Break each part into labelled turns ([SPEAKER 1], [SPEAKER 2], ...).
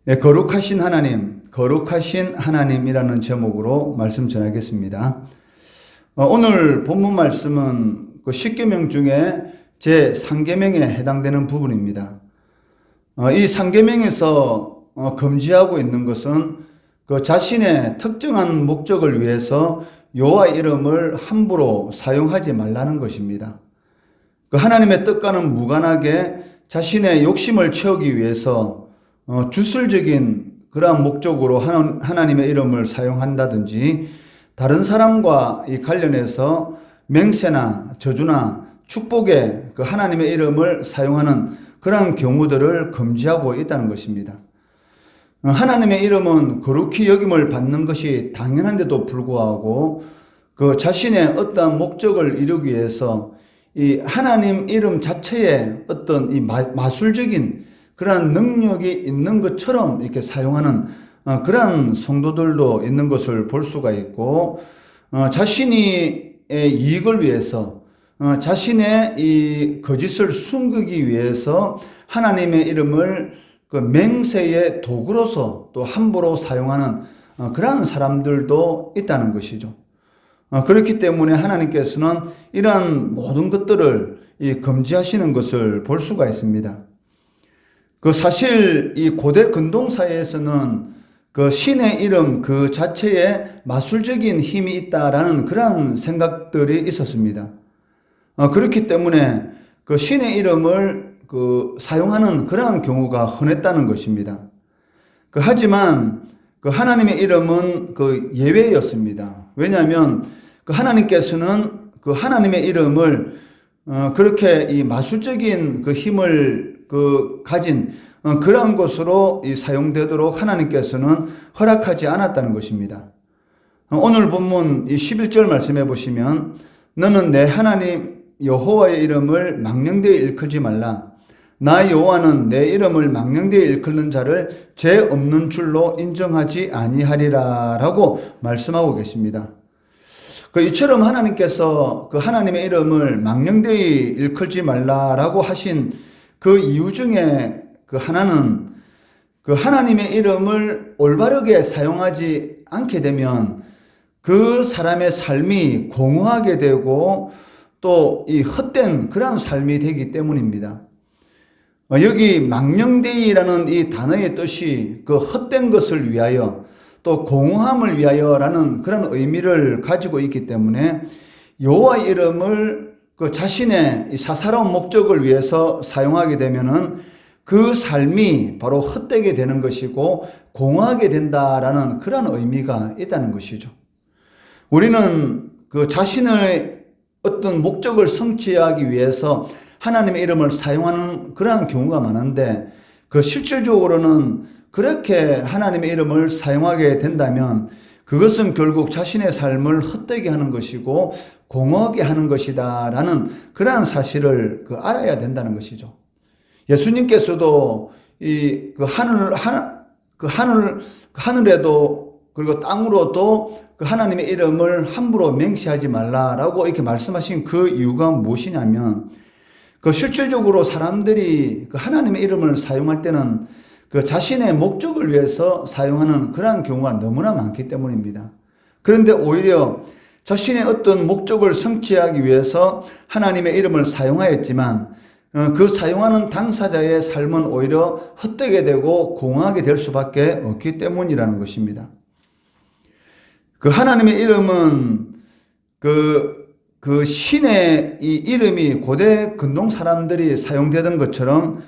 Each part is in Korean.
[SPEAKER 1] 거룩하신 하나님, 거룩하신 하나님이라는 제목으로 말씀 전하겠습니다. 오늘 본문 말씀은 그 10계명 중에 제 3계명에 해당되는 부분입니다. 이 3계명에서 금지하고 있는 것은 그 자신의 특정한 목적을 위해서 여호와 이름을 함부로 사용하지 말라는 것입니다. 그 하나님의 뜻과는 무관하게 자신의 욕심을 채우기 위해서 주술적인 그러한 목적으로 하나님의 이름을 사용한다든지 다른 사람과 관련해서 맹세나 저주나 축복에 그 하나님의 이름을 사용하는 그러한 경우들을 금지하고 있다는 것입니다. 하나님의 이름은 거룩히 여김을 받는 것이 당연한데도 불구하고 그 자신의 어떠한 목적을 이루기 위해서 이 하나님 이름 자체에 어떤 이 마술적인 그러한 능력이 있는 것처럼 이렇게 사용하는 그러한 성도들도 있는 것을 볼 수가 있고, 자신의 이익을 위해서 자신의 이 거짓을 숨기기 위해서 하나님의 이름을 그 맹세의 도구로서 또 함부로 사용하는 그러한 사람들도 있다는 것이죠. 그렇기 때문에 하나님께서는 이러한 모든 것들을 금지하시는 것을 볼 수가 있습니다. 그 사실 이 고대 근동사회에서는 그 신의 이름 그 자체에 마술적인 힘이 있다라는 그러한 생각들이 있었습니다. 그렇기 때문에 그 신의 이름을 그 사용하는 그러한 경우가 흔했다는 것입니다. 하지만 그 하나님의 이름은 그 예외였습니다. 왜냐하면 그 하나님께서는 그 하나님의 이름을 그렇게 이 마술적인 그 힘을 가진 그러한 것으로 사용되도록 하나님께서는 허락하지 않았다는 것입니다. 오늘 본문 11절 말씀해 보시면 너는 내 하나님 여호와의 이름을 망령되이 일컬지 말라. 나 여호와는 내 이름을 망령되이 일컫는 자를 죄 없는 줄로 인정하지 아니하리라 라고 말씀하고 계십니다. 이처럼 하나님께서 그 하나님의 이름을 망령되이 일컬지 말라라고 하신 그 이유 중에 그 하나는 그 하나님의 이름을 올바르게 사용하지 않게 되면 그 사람의 삶이 공허하게 되고 또 이 헛된 그런 삶이 되기 때문입니다. 여기 망령되이라는 이 단어의 뜻이 그 헛된 것을 위하여 또 공허함을 위하여라는 그런 의미를 가지고 있기 때문에 여호와의 이름을 그 자신의 사사로운 목적을 위해서 사용하게 되면은 그 삶이 바로 헛되게 되는 것이고 공허하게 된다라는 그런 의미가 있다는 것이죠. 우리는 그 자신의 어떤 목적을 성취하기 위해서 하나님의 이름을 사용하는 그러한 경우가 많은데 그 실질적으로는 그렇게 하나님의 이름을 사용하게 된다면 그것은 결국 자신의 삶을 헛되게 하는 것이고 공허하게 하는 것이다라는 그러한 사실을 알아야 된다는 것이죠. 예수님께서도 하늘에도 그리고 땅으로도 그 하나님의 이름을 함부로 맹세하지 말라라고 이렇게 말씀하신 그 이유가 무엇이냐면 실질적으로 사람들이 그 하나님의 이름을 사용할 때는 그 자신의 목적을 위해서 사용하는 그러한 경우가 너무나 많기 때문입니다. 그런데 오히려 자신의 어떤 목적을 성취하기 위해서 하나님의 이름을 사용하였지만 그 사용하는 당사자의 삶은 오히려 헛되게 되고 공허하게 될 수밖에 없기 때문이라는 것입니다. 그 하나님의 이름은 그 신의 이 이름이 고대 근동 사람들이 사용되던 것처럼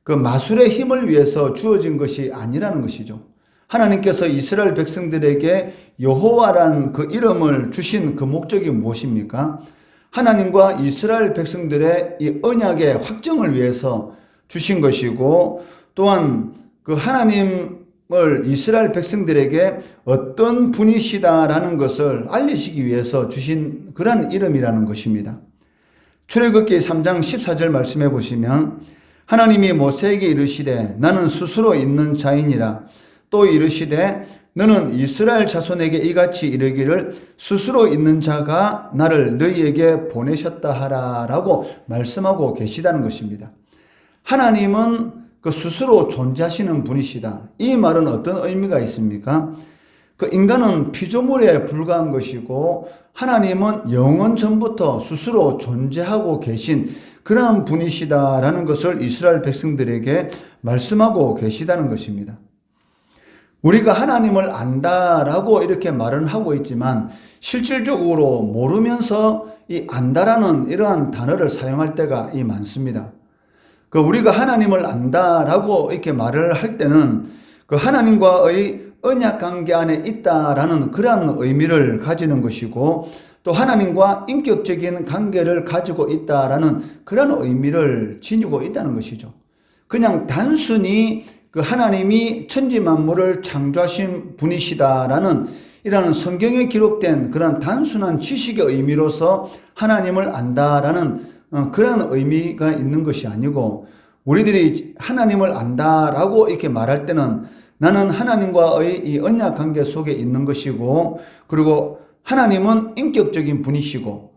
[SPEAKER 1] 그 마술의 힘을 위해서 주어진 것이 아니라는 것이죠. 하나님께서 이스라엘 백성들에게 여호와란 그 이름을 주신 그 목적이 무엇입니까? 하나님과 이스라엘 백성들의 이 언약의 확정을 위해서 주신 것이고 또한 그 하나님을 이스라엘 백성들에게 어떤 분이시다라는 것을 알리시기 위해서 주신 그런 이름이라는 것입니다. 출애굽기 3장 14절 말씀해 보시면 하나님이 모세에게 이르시되 나는 스스로 있는 자이니라. 또 이르시되 너는 이스라엘 자손에게 이같이 이르기를 스스로 있는 자가 나를 너희에게 보내셨다 하라 라고 말씀하고 계시다는 것입니다. 하나님은 그 스스로 존재하시는 분이시다. 이 말은 어떤 의미가 있습니까? 그 인간은 피조물에 불과한 것이고 하나님은 영원 전부터 스스로 존재하고 계신 그러한 분이시다라는 것을 이스라엘 백성들에게 말씀하고 계시다는 것입니다. 우리가 하나님을 안다라고 이렇게 말은 하고 있지만 실질적으로 모르면서 이 안다라는 이러한 단어를 사용할 때가 많습니다. 그 우리가 하나님을 안다라고 이렇게 말을 할 때는 그 하나님과의 언약 관계 안에 있다라는 그러한 의미를 가지는 것이고 또 하나님과 인격적인 관계를 가지고 있다라는 그런 의미를 지니고 있다는 것이죠. 그냥 단순히 그 하나님이 천지 만물을 창조하신 분이시다라는 이런 성경에 기록된 그런 단순한 지식의 의미로서 하나님을 안다라는 그런 의미가 있는 것이 아니고 우리들이 하나님을 안다라고 이렇게 말할 때는 나는 하나님과의 이 언약 관계 속에 있는 것이고 그리고 하나님은 인격적인 분이시고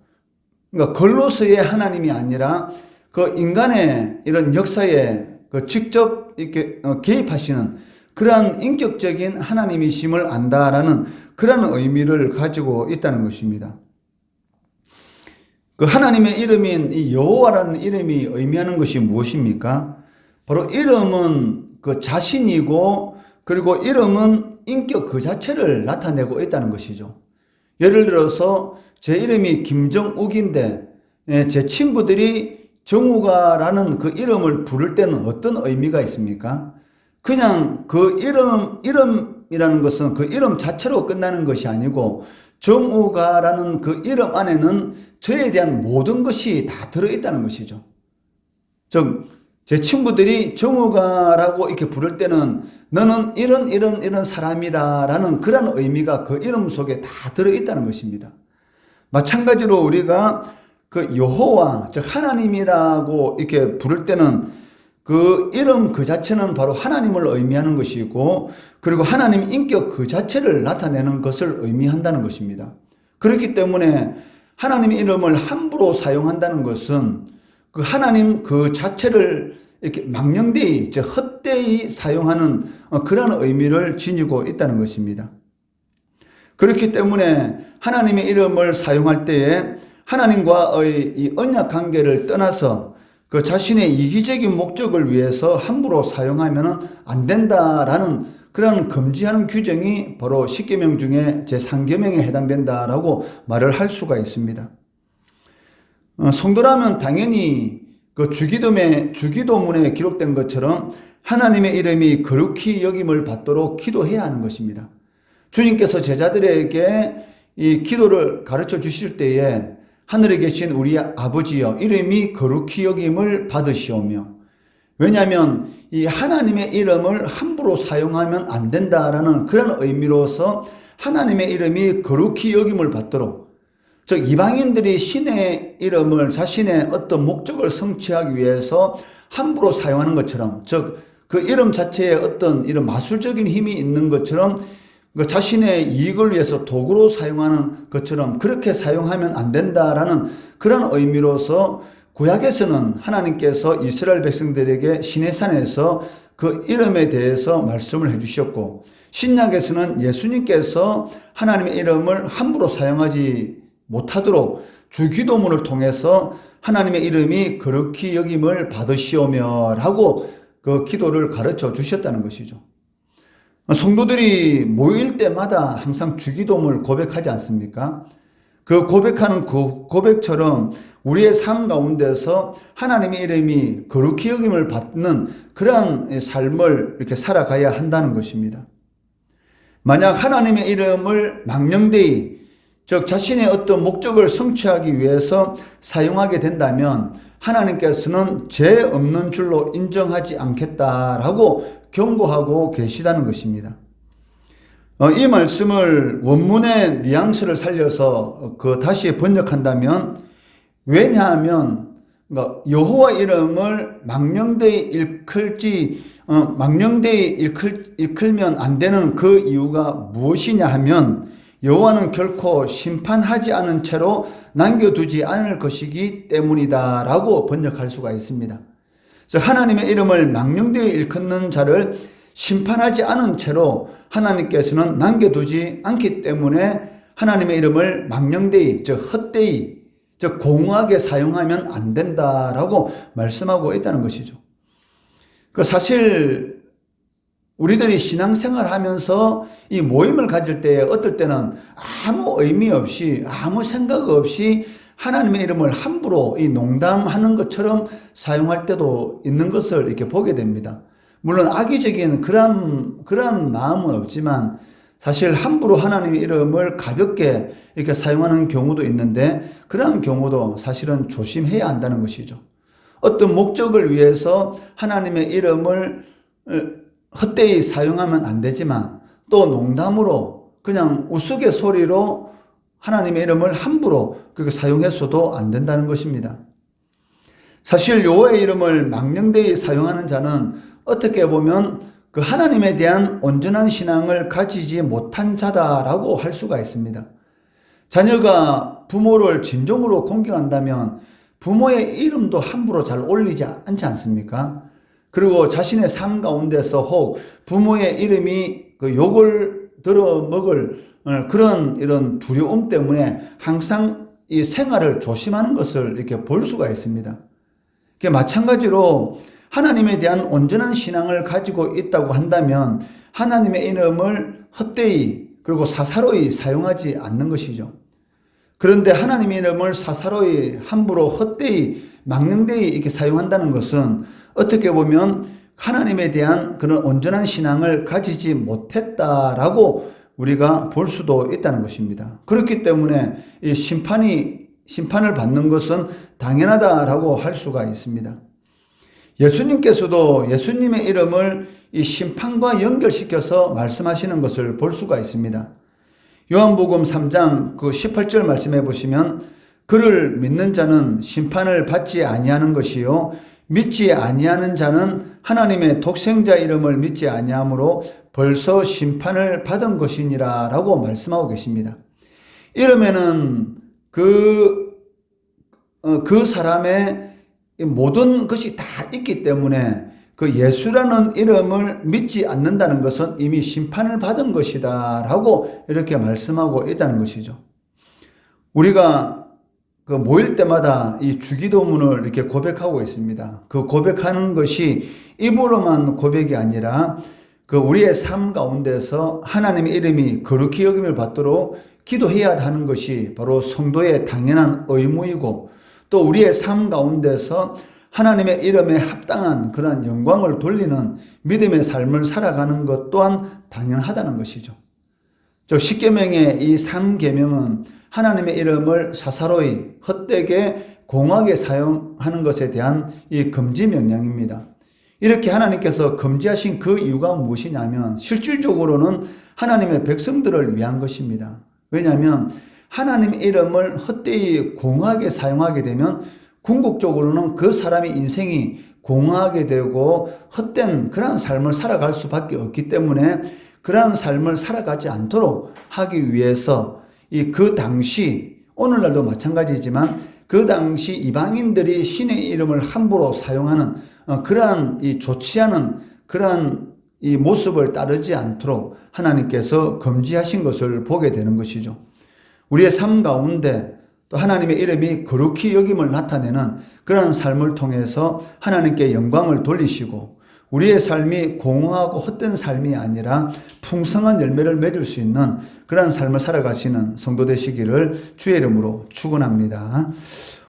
[SPEAKER 1] 그러니까 글로서의 하나님이 아니라 그 인간의 이런 역사에 그 직접 이렇게 개입하시는 그러한 인격적인 하나님이심을 안다라는 그런 의미를 가지고 있다는 것입니다. 그 하나님의 이름인 이 여호와라는 이름이 의미하는 것이 무엇입니까? 바로 이름은 그 자신이고 그리고 이름은 인격 그 자체를 나타내고 있다는 것이죠. 예를 들어서 제 이름이 김정욱인데 제 친구들이 정우가라는 그 이름을 부를 때는 어떤 의미가 있습니까? 그냥 그 이름이라는 것은 그 이름 자체로 끝나는 것이 아니고 정우가라는 그 이름 안에는 저에 대한 모든 것이 다 들어있다는 것이죠. 즉, 제 친구들이 정우가라고 이렇게 부를 때는 너는 이런 사람이라는 그런 의미가 그 이름 속에 다 들어있다는 것입니다. 마찬가지로 우리가 그 여호와, 즉 하나님이라고 이렇게 부를 때는 그 이름 그 자체는 바로 하나님을 의미하는 것이고 그리고 하나님 인격 그 자체를 나타내는 것을 의미한다는 것입니다. 그렇기 때문에 하나님의 이름을 함부로 사용한다는 것은 그 하나님 그 자체를 이렇게 망령되이, 즉 헛되이 사용하는 그런 의미를 지니고 있다는 것입니다. 그렇기 때문에 하나님의 이름을 사용할 때에 하나님과의 이 언약 관계를 떠나서 그 자신의 이기적인 목적을 위해서 함부로 사용하면 안 된다라는 그런 금지하는 규정이 바로 10계명 중에 제3계명에 해당된다라고 말을 할 수가 있습니다. 성도라면 당연히 그 주기도문에 기록된 것처럼 하나님의 이름이 거룩히 여김을 받도록 기도해야 하는 것입니다. 주님께서 제자들에게 이 기도를 가르쳐 주실 때에 하늘에 계신 우리 아버지여 이름이 거룩히 여김을 받으시오며, 왜냐하면 이 하나님의 이름을 함부로 사용하면 안 된다라는 그런 의미로서 하나님의 이름이 거룩히 여김을 받도록, 즉 이방인들이 신의 이름을 자신의 어떤 목적을 성취하기 위해서 함부로 사용하는 것처럼, 즉 그 이름 자체에 어떤 이런 마술적인 힘이 있는 것처럼 그 자신의 이익을 위해서 도구로 사용하는 것처럼 그렇게 사용하면 안 된다라는 그런 의미로서 구약에서는 하나님께서 이스라엘 백성들에게 시내산에서 그 이름에 대해서 말씀을 해주셨고, 신약에서는 예수님께서 하나님의 이름을 함부로 사용하지 못하도록 주기도문을 통해서 하나님의 이름이 거룩히 여김을 받으시오며 라고 그 기도를 가르쳐 주셨다는 것이죠. 성도들이 모일 때마다 항상 주기도문을 고백하지 않습니까? 그 고백하는 그 고백처럼 우리의 삶 가운데서 하나님의 이름이 거룩히 여김을 받는 그러한 삶을 이렇게 살아가야 한다는 것입니다. 만약 하나님의 이름을 망령되이, 즉 자신의 어떤 목적을 성취하기 위해서 사용하게 된다면 하나님께서는 죄 없는 줄로 인정하지 않겠다라고 경고하고 계시다는 것입니다. 이 말씀을 원문의 뉘앙스를 살려서 다시 번역한다면, 왜냐하면 여호와 이름을 망령되이 일컬면 안 되는 그 이유가 무엇이냐 하면, 여호와는 결코 심판하지 않은 채로 남겨두지 않을 것이기 때문이다 라고 번역할 수가 있습니다. 그래서 하나님의 이름을 망령되이 일컫는 자를 심판하지 않은 채로 하나님께서는 남겨두지 않기 때문에 하나님의 이름을 망령되이, 즉 헛되이, 즉 공허하게 사용하면 안 된다라고 말씀하고 있다는 것이죠. 그 사실 우리들이 신앙생활 하면서 이 모임을 가질 때 어떨 때는 아무 의미 없이 아무 생각 없이 하나님의 이름을 함부로 이 농담하는 것처럼 사용할 때도 있는 것을 이렇게 보게 됩니다. 물론 악의적인 그런 마음은 없지만 사실 함부로 하나님의 이름을 가볍게 이렇게 사용하는 경우도 있는데 그러한 경우도 사실은 조심해야 한다는 것이죠. 어떤 목적을 위해서 하나님의 이름을 헛되이 사용하면 안 되지만 또 농담으로 그냥 우스갯소리로 하나님의 이름을 함부로 그렇게 사용해서도 안 된다는 것입니다. 사실 여호와의 이름을 망령되이 사용하는 자는 어떻게 보면 그 하나님에 대한 온전한 신앙을 가지지 못한 자다라고 할 수가 있습니다. 자녀가 부모를 진정으로 공경한다면 부모의 이름도 함부로 잘 올리지 않지 않습니까? 그리고 자신의 삶 가운데서 혹 부모의 이름이 그 욕을 들어먹을 그런 이런 두려움 때문에 항상 이 생활을 조심하는 것을 이렇게 볼 수가 있습니다. 마찬가지로 하나님에 대한 온전한 신앙을 가지고 있다고 한다면 하나님의 이름을 헛되이 그리고 사사로이 사용하지 않는 것이죠. 그런데 하나님의 이름을 사사로이 함부로 헛되이 망령되이 이렇게 사용한다는 것은 어떻게 보면 하나님에 대한 그런 온전한 신앙을 가지지 못했다라고 우리가 볼 수도 있다는 것입니다. 그렇기 때문에 이 심판을 받는 것은 당연하다라고 할 수가 있습니다. 예수님께서도 예수님의 이름을 이 심판과 연결시켜서 말씀하시는 것을 볼 수가 있습니다. 요한복음 3장 그 18절 말씀해 보시면 그를 믿는 자는 심판을 받지 아니하는 것이요 믿지 아니하는 자는 하나님의 독생자 이름을 믿지 아니하므로 벌써 심판을 받은 것이니라 라고 말씀하고 계십니다. 이러면은 그 사람의 모든 것이 다 있기 때문에 그 예수라는 이름을 믿지 않는다는 것은 이미 심판을 받은 것이다 라고 이렇게 말씀하고 있다는 것이죠. 우리가 그 모일 때마다 이 주기도문을 이렇게 고백하고 있습니다. 그 고백하는 것이 입으로만 고백이 아니라 그 우리의 삶 가운데서 하나님의 이름이 거룩히 여김을 받도록 기도해야 하는 것이 바로 성도의 당연한 의무이고 또 우리의 삶 가운데서 하나님의 이름에 합당한 그러한 영광을 돌리는 믿음의 삶을 살아가는 것 또한 당연하다는 것이죠. 저 십계명의 이 3계명은 하나님의 이름을 사사로이 헛되게 공하게 사용하는 것에 대한 이 금지 명령입니다. 이렇게 하나님께서 금지하신 그 이유가 무엇이냐면 실질적으로는 하나님의 백성들을 위한 것입니다. 왜냐하면 하나님의 이름을 헛되이 공하게 사용하게 되면 궁극적으로는 그 사람의 인생이 공허하게 되고 헛된 그러한 삶을 살아갈 수밖에 없기 때문에 그러한 삶을 살아가지 않도록 하기 위해서 그 당시 오늘날도 마찬가지지만 그 당시 이방인들이 신의 이름을 함부로 사용하는 그러한 이 좋지 않은 그러한 이 모습을 따르지 않도록 하나님께서 금지하신 것을 보게 되는 것이죠. 우리의 삶 가운데 또 하나님의 이름이 거룩히 여김을 나타내는 그러한 삶을 통해서 하나님께 영광을 돌리시고 우리의 삶이 공허하고 헛된 삶이 아니라 풍성한 열매를 맺을 수 있는 그러한 삶을 살아가시는 성도 되시기를 주의 이름으로 축원합니다.